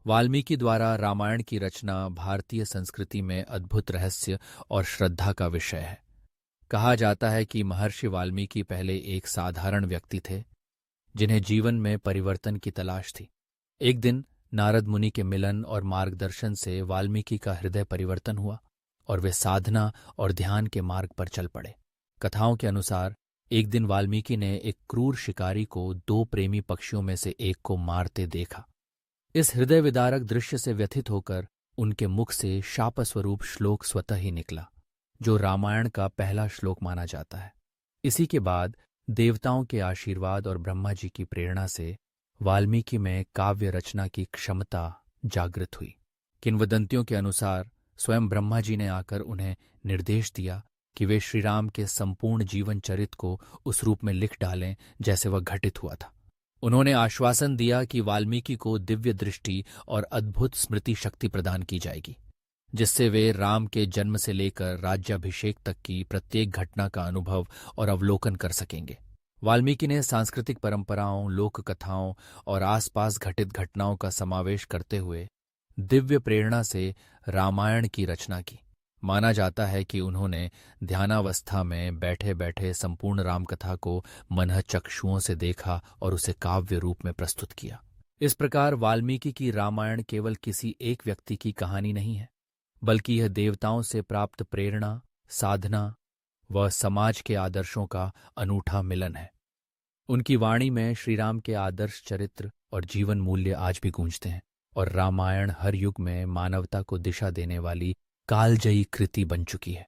वाल्मीकि द्वारा रामायण की रचना भारतीय संस्कृति में अद्भुत रहस्य और श्रद्धा का विषय है। कहा जाता है कि महर्षि वाल्मीकि पहले एक साधारण व्यक्ति थे, जिन्हें जीवन में परिवर्तन की तलाश थी। एक दिन नारद मुनि के मिलन और मार्गदर्शन से वाल्मीकि का हृदय परिवर्तन हुआ और वे साधना और ध्यान के मार्ग पर चल पड़े। कथाओं के अनुसार एक दिन वाल्मीकि ने एक क्रूर शिकारी को दो प्रेमी पक्षियों में से एक को मारते देखा। इस हृदय विदारक दृश्य से व्यथित होकर उनके मुख से शापस्वरूप श्लोक स्वतः ही निकला, जो रामायण का पहला श्लोक माना जाता है। इसी के बाद देवताओं के आशीर्वाद और ब्रह्मा जी की प्रेरणा से वाल्मीकि में काव्य रचना की क्षमता जागृत हुई। किंवदंतियों के अनुसार स्वयं ब्रह्मा जी ने आकर उन्हें निर्देश दिया कि वे श्रीराम के संपूर्ण जीवन चरित को उस रूप में लिख डालें जैसे वह घटित हुआ था। उन्होंने आश्वासन दिया कि वाल्मीकि को दिव्य दृष्टि और अद्भुत स्मृति शक्ति प्रदान की जाएगी, जिससे वे राम के जन्म से लेकर राज्याभिषेक तक की प्रत्येक घटना का अनुभव और अवलोकन कर सकेंगे। वाल्मीकि ने सांस्कृतिक परंपराओं, लोक कथाओं और आसपास घटित घटनाओं का समावेश करते हुए दिव्य प्रेरणा से रामायण की रचना की। माना जाता है कि उन्होंने ध्यानावस्था में बैठे बैठे संपूर्ण रामकथा को मनः चक्षुओं से देखा और उसे काव्य रूप में प्रस्तुत किया। इस प्रकार वाल्मीकि की रामायण केवल किसी एक व्यक्ति की कहानी नहीं है, बल्कि यह देवताओं से प्राप्त प्रेरणा, साधना व समाज के आदर्शों का अनूठा मिलन है। उनकी वाणी में श्रीराम के आदर्श चरित्र और जीवन मूल्य आज भी गूंजते हैं और रामायण हर युग में मानवता को दिशा देने वाली कालजयी कृति बन चुकी है।